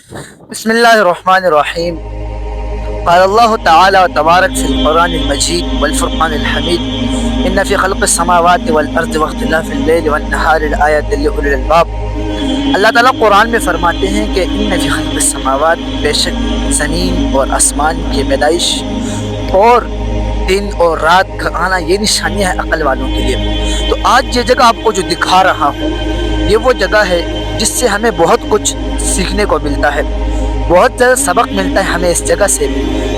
بسم الله الرحمن الرحيم. قال الله تعالى وتبارك في القرآن المجيد والفرقان الحميد إن في خلق السماوات والأرض واختلاف الليل والنهار لآيات لأولي الألباب. اللہ تعالیٰ قرآن میں فرماتے ہیں کہ ان فی خلق السماوات، بے شک زمین اور آسمان کی پیدائش اور دن اور رات کا آنا یہ نشانیاں ہیں عقل والوں کے لیے۔ تو آج یہ جگہ آپ کو جو دکھا رہا ہوں یہ وہ جگہ ہے جس سے ہمیں بہت کچھ سیکھنے کو ملتا ہے، بہت زیادہ سبق ملتا ہے ہمیں اس جگہ سے۔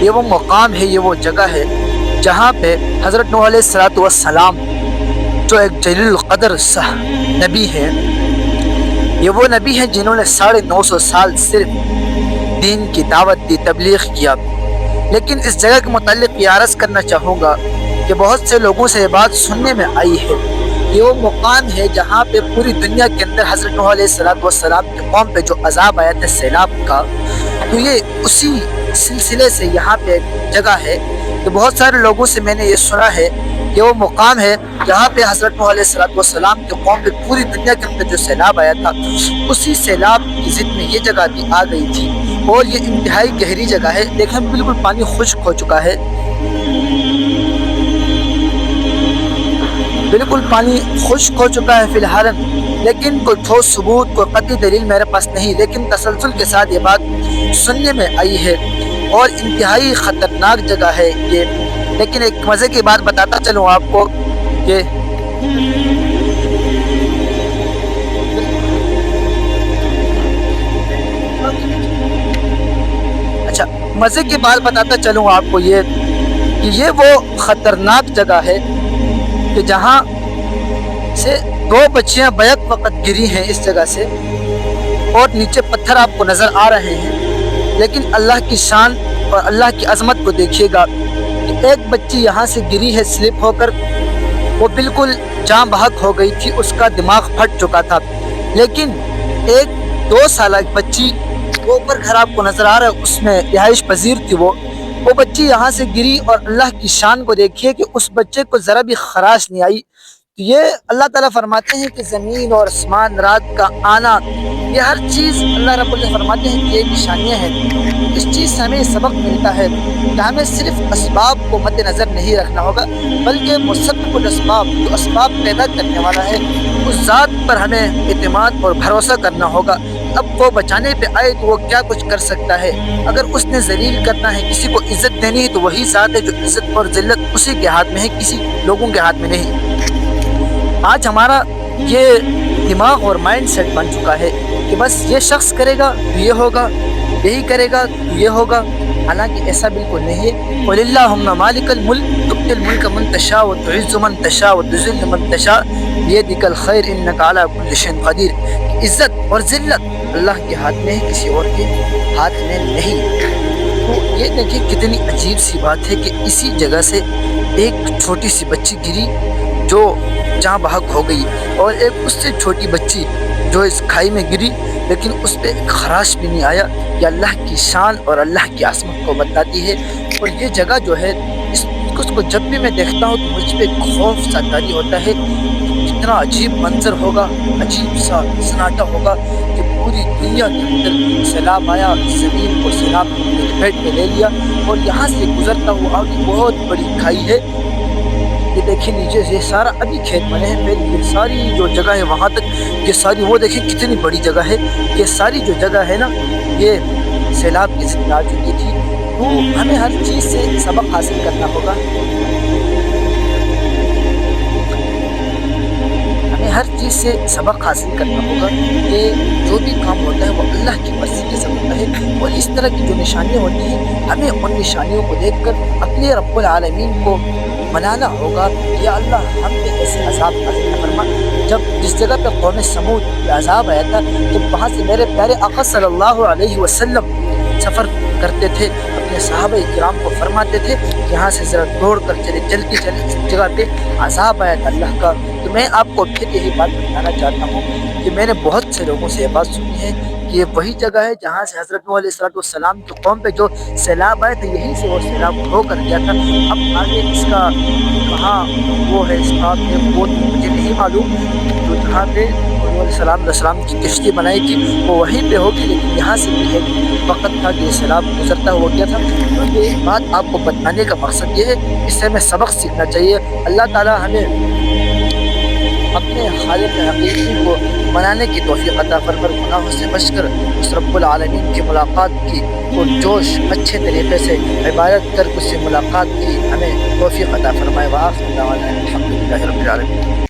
یہ وہ مقام ہے، یہ وہ جگہ ہے جہاں پہ حضرت نوح علیہ السلام جو ایک جلیل القدر نبی ہے، یہ وہ نبی ہیں جنہوں نے 950 سال صرف دین کی دعوت دی، تبلیغ کیا۔ لیکن اس جگہ کے متعلق یہ عرض کرنا چاہوں گا کہ بہت سے لوگوں سے یہ بات سننے میں آئی ہے، یہ وہ مقام ہے جہاں پہ پوری دنیا کے اندر حضرت نوح علیہ السلام کی قوم پہ جو عذاب آیا تھا سیلاب کا، تو یہ اسی سلسلے سے یہاں پہ ایک جگہ ہے کہ بہت سارے لوگوں سے میں نے یہ سنا ہے کہ وہ مقام ہے جہاں پہ حضرت نوح علیہ السلام کی قوم پہ پوری دنیا کے اندر جو سیلاب آیا تھا، اسی سیلاب کی ضد میں یہ جگہ بھی آ گئی تھی، اور یہ انتہائی گہری جگہ ہے۔ دیکھیں بالکل پانی خشک ہو چکا ہے، بالکل پانی خشک ہو چکا ہے فی الحال، لیکن کوئی ٹھوس ثبوت، کوئی قطعی دلیل میرے پاس نہیں، لیکن تسلسل کے ساتھ یہ بات سننے میں آئی ہے اور انتہائی خطرناک جگہ ہے یہ۔ لیکن ایک مزے کی بات بتاتا چلوں آپ کو کہ مزے کی بات بتاتا چلوں آپ کو یہ کہ یہ وہ خطرناک جگہ ہے کہ جہاں سے 2 بچیاں بیک وقت گری ہیں اس جگہ سے، اور نیچے پتھر آپ کو نظر آ رہے ہیں، لیکن اللہ کی شان اور اللہ کی عظمت کو دیکھیے گا کہ ایک بچی یہاں سے گری ہے سلپ ہو کر، وہ بالکل جاں بحق ہو گئی تھی، اس کا دماغ پھٹ چکا تھا، لیکن ایک 2 سالہ بچی وہ اوپر گھر آپ کو نظر آ رہا ہے، اس میں رہائش پذیر تھی، وہ بچی یہاں سے گری، اور اللہ کی شان کو دیکھیے کہ اس بچے کو ذرا بھی خراش نہیں آئی۔ تو یہ اللہ تعالیٰ فرماتے ہیں کہ زمین اور آسمان، رات کا آنا، یہ ہر چیز اللہ رب العزت فرماتے ہیں کہ یہ نشانیاں ہیں۔ اس چیز سے ہمیں سبق ملتا ہے کہ ہمیں صرف اسباب کو مد نظر نہیں رکھنا ہوگا، بلکہ مسبب الاسباب، جو اسباب پیدا کرنے والا ہے، اس ذات پر ہمیں اعتماد اور بھروسہ کرنا ہوگا۔ اب وہ بچانے پہ آئے تو وہ کیا کچھ کر سکتا ہے، اگر اس نے ذلیل کرنا ہے، کسی کو عزت دینی ہے، تو وہی ذات ہے جو عزت اور ذلت اسی کے ہاتھ میں ہے، کسی لوگوں کے ہاتھ میں نہیں۔ آج ہمارا یہ دماغ اور مائنڈ سیٹ بن چکا ہے کہ بس یہ شخص کرے گا تو یہ ہوگا، یہی کرے گا تو یہ ہوگا، حالانکہ ایسا بالکل نہیں ہے۔ قُلِ اللَّهُمَّ مَالِكَ الْمُلْكِ تُؤْتِي الْمُلْكَ مَن تَشَاءُ وَتُعِزُّ مَن تَشَاءُ وَتُذِلُّ مَن تَشَاءُ بِيَدِكَ الْخَيْرُ إِنَّكَ عَلَىٰ كُلِّ شَيْءٍ قَدِيرٌ۔ عزت اور ذلت اللہ کے ہاتھ میں ہے، کسی اور کے ہاتھ میں نہیں۔ تو یہ دیکھیں کتنی عجیب سی بات ہے کہ اسی جگہ سے ایک چھوٹی سی بچی گری جو جاں بحق ہو گئی، اور ایک اس سے چھوٹی بچی جو اس کھائی میں گری، لیکن اس پہ ایک خراش بھی نہیں آیا۔ یہ اللہ کی شان اور اللہ کی عظمت کو بتاتی ہے۔ اور یہ جگہ جو ہے اس کو جب بھی میں دیکھتا ہوں تو مجھ پہ خوف سا طاری ہوتا ہے، کتنا عجیب منظر ہوگا، عجیب سا سناٹا ہوگا کہ پوری دنیا کے اندر سیلاب آیا، زمین کو سیلاب نے لپیٹ کے لے لیا، اور یہاں سے گزرتا ہوا آگے بہت بڑی کھائی ہے۔ یہ دیکھیں نیچے سے سارا ابھی کھیت بنے ہیں، پھر یہ ساری جو جگہ ہے وہاں تک، یہ ساری وہ دیکھیں کتنی بڑی جگہ ہے، یہ ساری جو جگہ ہے نا یہ سیلاب کی ضد آ چکی تھی۔ تو ہمیں ہر چیز سے سبق حاصل کرنا ہوگا، ہمیں ہر چیز سے سبق حاصل کرنا ہوگا کہ جو بھی کام ہوتا ہے وہ اللہ کی مرضی کے ساتھ ہوتا ہے، اور اس طرح کی جو نشانیاں ہوتی ہیں ہمیں ان نشانیوں کو دیکھ کر اپنے رب العالمین کو منانا ہوگا، یا اللہ ہم پہ ایسے عذاب نازل نہ فرما۔ جب جس جگہ پہ قوم سمود پہ عذاب آیا تھا، جب وہاں سے میرے پیارے آقا صلی اللہ علیہ وسلم سفر کرتے تھے، اپنے صحابہ کرام کو فرماتے تھے یہاں سے ذرا دوڑ کر چلے، جلدی چلے، اس جگہ پہ عذاب آیا تھا اللہ کا۔ تو میں آپ کو پھر یہی بات بتانا چاہتا ہوں کہ میں نے بہت سے لوگوں سے یہ بات سنی ہے کہ یہ وہی جگہ ہے جہاں سے حضرت نوح علیہ السلام کی قوم پہ جو سیلاب آئے تھے، یہیں سے وہ سیلاب ہو کر گیا تھا۔ اب آگے اس کا کہاں وہ ہے اس بات میں وہ مجھے نہیں معلوم، تو جہاں پہ علیہ السلام کی کشتی بنائی تھی وہ وہیں پہ ہوگی، لیکن یہاں سے بھی ایک وقت تھا کہ یہ سیلاب گزرتا ہوا گیا تھا۔ تو یہ بات آپ کو بتانے کا مقصد یہ ہے، اس سے ہمیں سبق سیکھنا چاہیے۔ اللہ تعالیٰ ہمیں اپنے خالق حقیقی کو منانے کی توفیق عطا فرمائے، گناہوں سے بچ کر اس رب العالمین کی ملاقات کی پرجوش اچھے طریقے سے عبادت کر اس سے ملاقات کی ہمیں توفیق عطا فرمائے۔ وآخر دعوانا الحمدللہ رب العالمین۔